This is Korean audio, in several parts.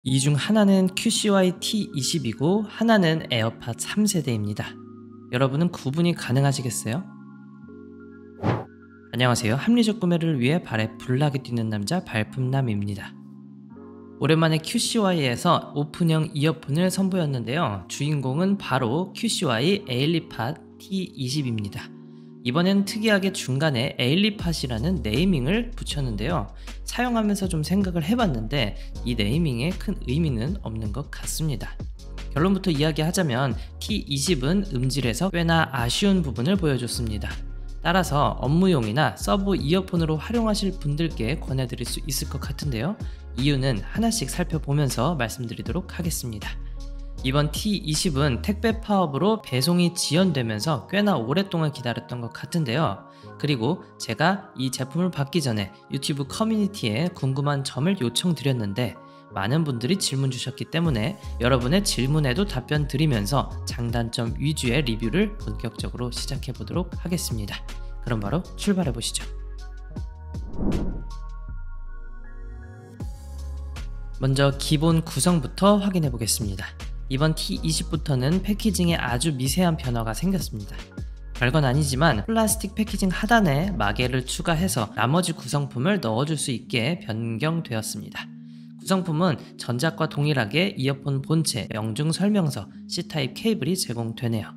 이 중 하나는 QCY T20이고 하나는 에어팟 3세대입니다. 여러분은 구분이 가능하시겠어요? 안녕하세요. 합리적 구매를 위해 발에 불나게 뛰는 남자 발품남입니다. 오랜만에 QCY에서 오픈형 이어폰을 선보였는데요. 주인공은 바로 QCY 에일리팟 T20입니다. 이번엔 특이하게 중간에 에일리팟이라는 네이밍을 붙였는데요. 사용하면서 좀 생각을 해봤는데 이 네이밍에 큰 의미는 없는 것 같습니다. 결론부터 이야기하자면 T20은 음질에서 꽤나 아쉬운 부분을 보여줬습니다. 따라서 업무용이나 서브 이어폰으로 활용하실 분들께 권해드릴 수 있을 것 같은데요. 이유는 하나씩 살펴보면서 말씀드리도록 하겠습니다. 이번 T20은 택배 파업으로 배송이 지연되면서 꽤나 오랫동안 기다렸던 것 같은데요. 그리고 제가 이 제품을 받기 전에 유튜브 커뮤니티에 궁금한 점을 요청드렸는데 많은 분들이 질문 주셨기 때문에 여러분의 질문에도 답변 드리면서 장단점 위주의 리뷰를 본격적으로 시작해 보도록 하겠습니다. 그럼 바로 출발해 보시죠. 먼저 기본 구성부터 확인해 보겠습니다. 이번 T20부터는 패키징에 아주 미세한 변화가 생겼습니다. 별건 아니지만 플라스틱 패키징 하단에 마개를 추가해서 나머지 구성품을 넣어줄 수 있게 변경되었습니다. 구성품은 전작과 동일하게 이어폰 본체, 명중 설명서, C타입 케이블이 제공되네요.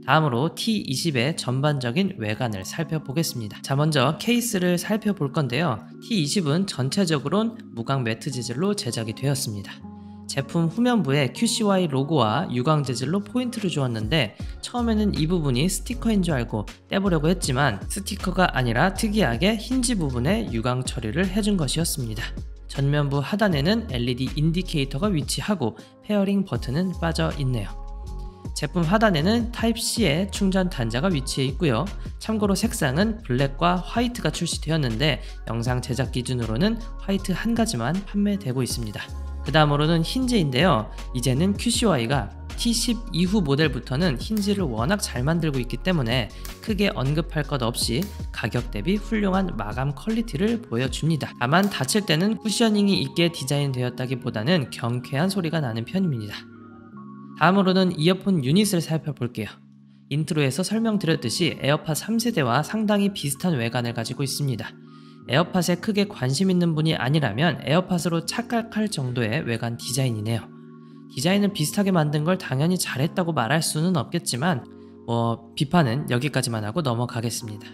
다음으로 T20의 전반적인 외관을 살펴보겠습니다. 자, 먼저 케이스를 살펴볼 건데요. T20은 전체적으로는 무광 매트 재질로 제작이 되었습니다. 제품 후면부에 QCY 로고와 유광 재질로 포인트를 주었는데 처음에는 이 부분이 스티커인 줄 알고 떼보려고 했지만 스티커가 아니라 특이하게 힌지 부분에 유광 처리를 해준 것이었습니다. 전면부 하단에는 LED 인디케이터가 위치하고 페어링 버튼은 빠져 있네요. 제품 하단에는 타입C의 충전 단자가 위치해 있고요. 참고로 색상은 블랙과 화이트가 출시되었는데 영상 제작 기준으로는 화이트 한 가지만 판매되고 있습니다. 그 다음으로는 힌지인데요. 이제는 QCY가 T10 이후 모델부터는 힌지를 워낙 잘 만들고 있기 때문에 크게 언급할 것 없이 가격 대비 훌륭한 마감 퀄리티를 보여줍니다. 다만 닫힐 때는 쿠셔닝이 있게 디자인되었다기보다는 경쾌한 소리가 나는 편입니다. 다음으로는 이어폰 유닛을 살펴볼게요. 인트로에서 설명드렸듯이 에어팟 3세대와 상당히 비슷한 외관을 가지고 있습니다. 에어팟에 크게 관심 있는 분이 아니라면 에어팟으로 착각할 정도의 외관 디자인이네요. 디자인을 비슷하게 만든 걸 당연히 잘했다고 말할 수는 없겠지만 비판은 여기까지만 하고 넘어가겠습니다.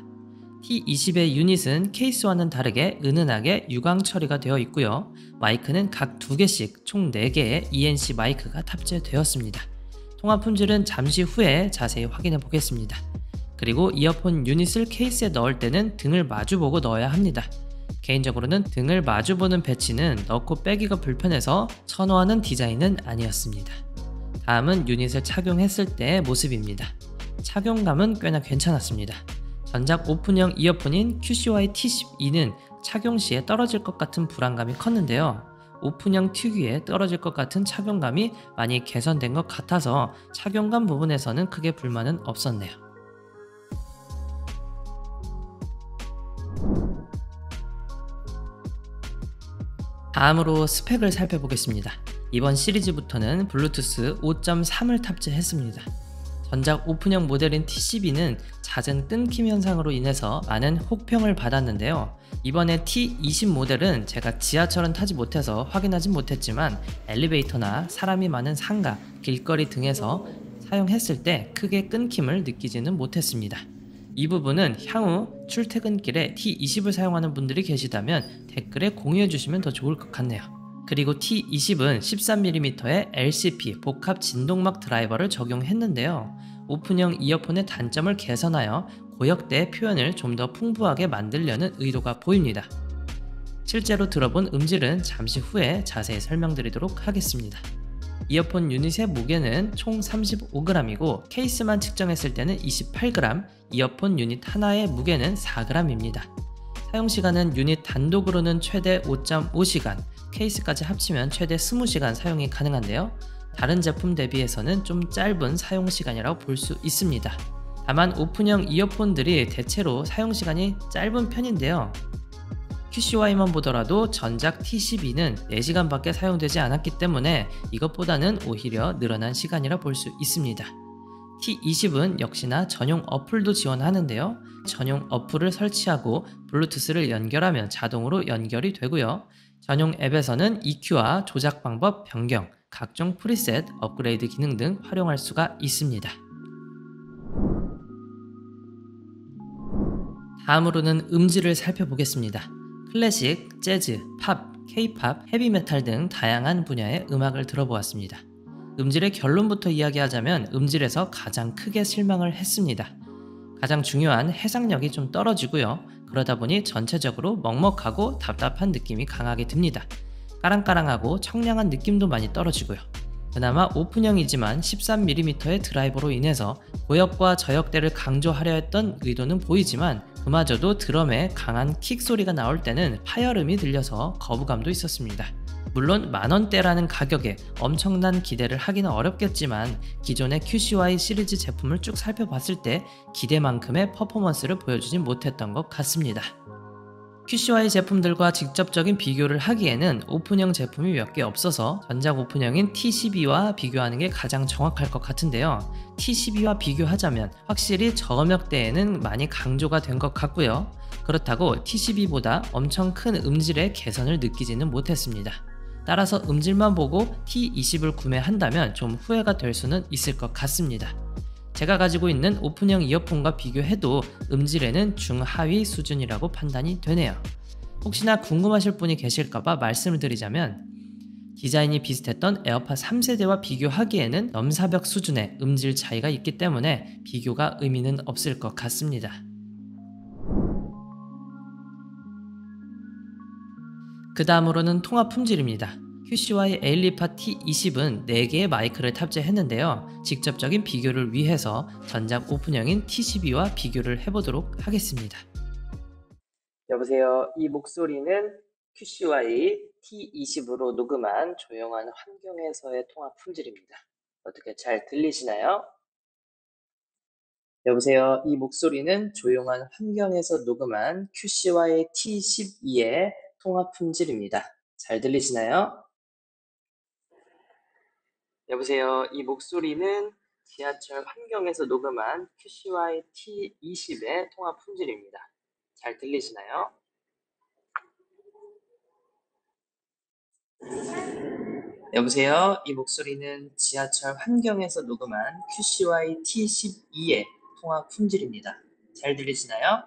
T20의 유닛은 케이스와는 다르게 은은하게 유광 처리가 되어 있고요. 마이크는 각 2개씩 총 4개의 ENC 마이크가 탑재되었습니다. 통화 품질은 잠시 후에 자세히 확인해 보겠습니다. 그리고 이어폰 유닛을 케이스에 넣을 때는 등을 마주보고 넣어야 합니다. 개인적으로는 등을 마주보는 배치는 넣고 빼기가 불편해서 선호하는 디자인은 아니었습니다. 다음은 유닛을 착용했을 때의 모습입니다. 착용감은 꽤나 괜찮았습니다. 전작 오픈형 이어폰인 QCY T12는 착용 시에 떨어질 것 같은 불안감이 컸는데요. 오픈형 특유의 떨어질 것 같은 착용감이 많이 개선된 것 같아서 착용감 부분에서는 크게 불만은 없었네요. 다음으로 스펙을 살펴보겠습니다. 이번 시리즈부터는 블루투스 5.3을 탑재했습니다. 전작 오픈형 모델인 T12는 잦은 끊김 현상으로 인해서 많은 혹평을 받았는데요. 이번에 T20 모델은 제가 지하철은 타지 못해서 확인하진 못했지만 엘리베이터나 사람이 많은 상가, 길거리 등에서 사용했을 때 크게 끊김을 느끼지는 못했습니다. 이 부분은 향후 출퇴근길에 T20을 사용하는 분들이 계시다면 댓글에 공유해 주시면 더 좋을 것 같네요. 그리고 T20은 13mm의 LCP 복합 진동막 드라이버를 적용했는데요. 오픈형 이어폰의 단점을 개선하여 고역대 표현을 좀 더 풍부하게 만들려는 의도가 보입니다. 실제로 들어본 음질은 잠시 후에 자세히 설명드리도록 하겠습니다. 이어폰 유닛의 무게는 총 35g이고 케이스만 측정했을 때는 28g, 이어폰 유닛 하나의 무게는 4g입니다. 사용시간은 유닛 단독으로는 최대 5.5시간, 케이스까지 합치면 최대 20시간 사용이 가능한데요. 다른 제품 대비해서는 좀 짧은 사용시간이라고 볼 수 있습니다. 다만 오픈형 이어폰들이 대체로 사용시간이 짧은 편인데요. QCY만 보더라도 전작 T12는 4시간밖에 사용되지 않았기 때문에 이것보다는 오히려 늘어난 시간이라 볼 수 있습니다. T20은 역시나 전용 어플도 지원하는데요. 전용 어플을 설치하고 블루투스를 연결하면 자동으로 연결이 되고요. 전용 앱에서는 EQ와 조작 방법 변경, 각종 프리셋, 업그레이드 기능 등 활용할 수가 있습니다. 다음으로는 음질을 살펴보겠습니다. 클래식, 재즈, 팝, K-팝, 헤비메탈 등 다양한 분야의 음악을 들어보았습니다. 음질의 결론부터 이야기하자면 음질에서 가장 크게 실망을 했습니다. 가장 중요한 해상력이 좀 떨어지고요. 그러다 보니 전체적으로 먹먹하고 답답한 느낌이 강하게 듭니다. 까랑까랑하고 청량한 느낌도 많이 떨어지고요. 그나마 오픈형이지만 13mm의 드라이버로 인해서 고역과 저역대를 강조하려 했던 의도는 보이지만 그마저도 드럼에 강한 킥 소리가 나올 때는 파열음이 들려서 거부감도 있었습니다. 물론 만원대라는 가격에 엄청난 기대를 하기는 어렵겠지만 기존의 QCY 시리즈 제품을 쭉 살펴봤을 때 기대만큼의 퍼포먼스를 보여주진 못했던 것 같습니다. QCY 제품들과 직접적인 비교를 하기에는 오픈형 제품이 몇 개 없어서 전작 오픈형인 T12와 비교하는 게 가장 정확할 것 같은데요. T12와 비교하자면 확실히 저음역대에는 많이 강조가 된 것 같고요. 그렇다고 T12보다 엄청 큰 음질의 개선을 느끼지는 못했습니다. 따라서 음질만 보고 T20을 구매한다면 좀 후회가 될 수는 있을 것 같습니다. 제가 가지고 있는 오픈형 이어폰과 비교해도 음질에는 중하위 수준이라고 판단이 되네요. 혹시나 궁금하실 분이 계실까봐 말씀을 드리자면 디자인이 비슷했던 에어팟 3세대와 비교하기에는 넘사벽 수준의 음질 차이가 있기 때문에 비교가 의미는 없을 것 같습니다. 그 다음으로는 통화 품질입니다. QCY 에일리팟 T20은 4개의 마이크를 탑재했는데요. 직접적인 비교를 위해서 전작 오픈형인 T12와 비교를 해보도록 하겠습니다. 여보세요. 이 목소리는 QCY T20으로 녹음한 조용한 환경에서의 통화 품질입니다. 어떻게 잘 들리시나요? 여보세요. 이 목소리는 조용한 환경에서 녹음한 QCY T12의 통화 품질입니다. 잘 들리시나요? 여보세요. 이 목소리는 지하철 환경에서 녹음한 QCY T20의 통화 품질입니다. 잘 들리시나요? 여보세요. 이 목소리는 지하철 환경에서 녹음한 QCY T12의 통화 품질입니다. 잘 들리시나요?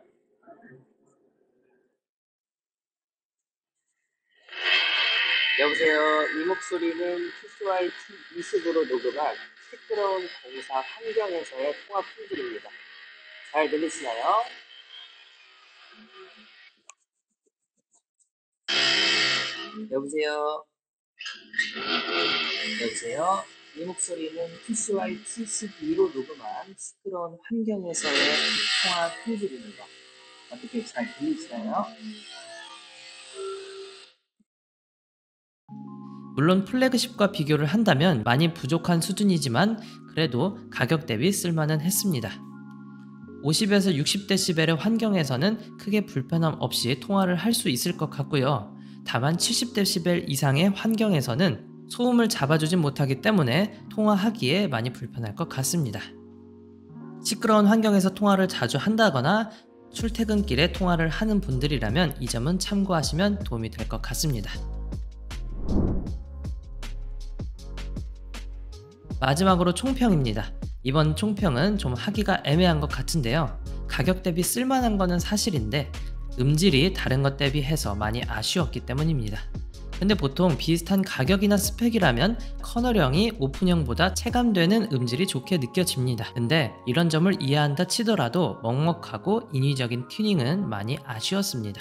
여보세요. 이 목소리는 QCY T20으로 녹음한 시끄러운 공사 환경에서의 통화 품질입니다. 잘 들리시나요? 여보세요. 여보세요. 이 목소리는 QCY T12로 녹음한 시끄러운 환경에서의 통화 품질입니다. 어떻게 잘 들리시나요? 물론 플래그십과 비교를 한다면 많이 부족한 수준이지만 그래도 가격 대비 쓸만은 했습니다. 50에서 60dB의 환경에서는 크게 불편함 없이 통화를 할 수 있을 것 같고요. 다만 70dB 이상의 환경에서는 소음을 잡아주진 못하기 때문에 통화하기에 많이 불편할 것 같습니다. 시끄러운 환경에서 통화를 자주 한다거나 출퇴근길에 통화를 하는 분들이라면 이 점은 참고하시면 도움이 될 것 같습니다. 마지막으로 총평입니다. 이번 총평은 좀 하기가 애매한 것 같은데요. 가격 대비 쓸만한 거는 사실인데 음질이 다른 것 대비해서 많이 아쉬웠기 때문입니다. 근데 보통 비슷한 가격이나 스펙이라면 커널형이 오픈형보다 체감되는 음질이 좋게 느껴집니다. 근데 이런 점을 이해한다 치더라도 먹먹하고 인위적인 튜닝은 많이 아쉬웠습니다.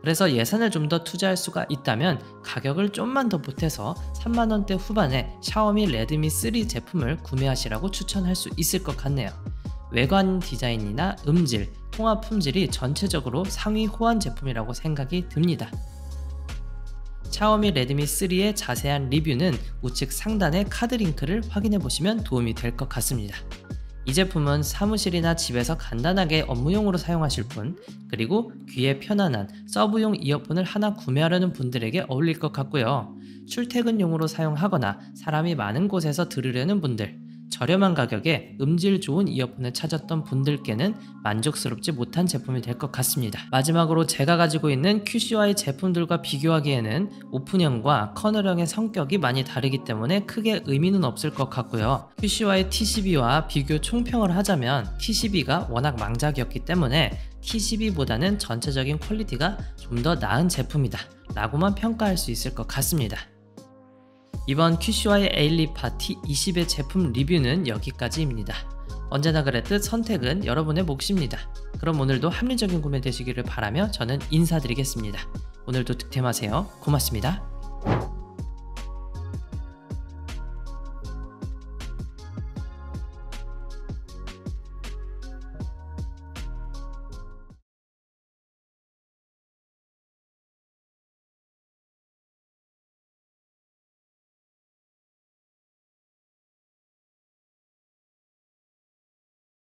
그래서 예산을 좀 더 투자할 수가 있다면 가격을 좀만 더 보태서 3만원대 후반에 샤오미 레드미 3 제품을 구매하시라고 추천할 수 있을 것 같네요. 외관 디자인이나 음질, 통화 품질이 전체적으로 상위 호환 제품이라고 생각이 듭니다. 샤오미 레드미 3의 자세한 리뷰는 우측 상단의 카드 링크를 확인해 보시면 도움이 될 것 같습니다. 이 제품은 사무실이나 집에서 간단하게 업무용으로 사용하실 분, 그리고 귀에 편안한 서브용 이어폰을 하나 구매하려는 분들에게 어울릴 것 같고요. 출퇴근용으로 사용하거나 사람이 많은 곳에서 들으려는 분들, 저렴한 가격에 음질 좋은 이어폰을 찾았던 분들께는 만족스럽지 못한 제품이 될 것 같습니다. 마지막으로 제가 가지고 있는 QCY 제품들과 비교하기에는 오픈형과 커널형의 성격이 많이 다르기 때문에 크게 의미는 없을 것 같고요. QCY T12와 비교 총평을 하자면 T12가 워낙 망작이었기 때문에 T12보다는 전체적인 퀄리티가 좀 더 나은 제품이다 라고만 평가할 수 있을 것 같습니다. 이번 QCY 에일리파 T20의 제품 리뷰는 여기까지입니다. 언제나 그랬듯 선택은 여러분의 몫입니다. 그럼 오늘도 합리적인 구매 되시기를 바라며 저는 인사드리겠습니다. 오늘도 득템하세요. 고맙습니다.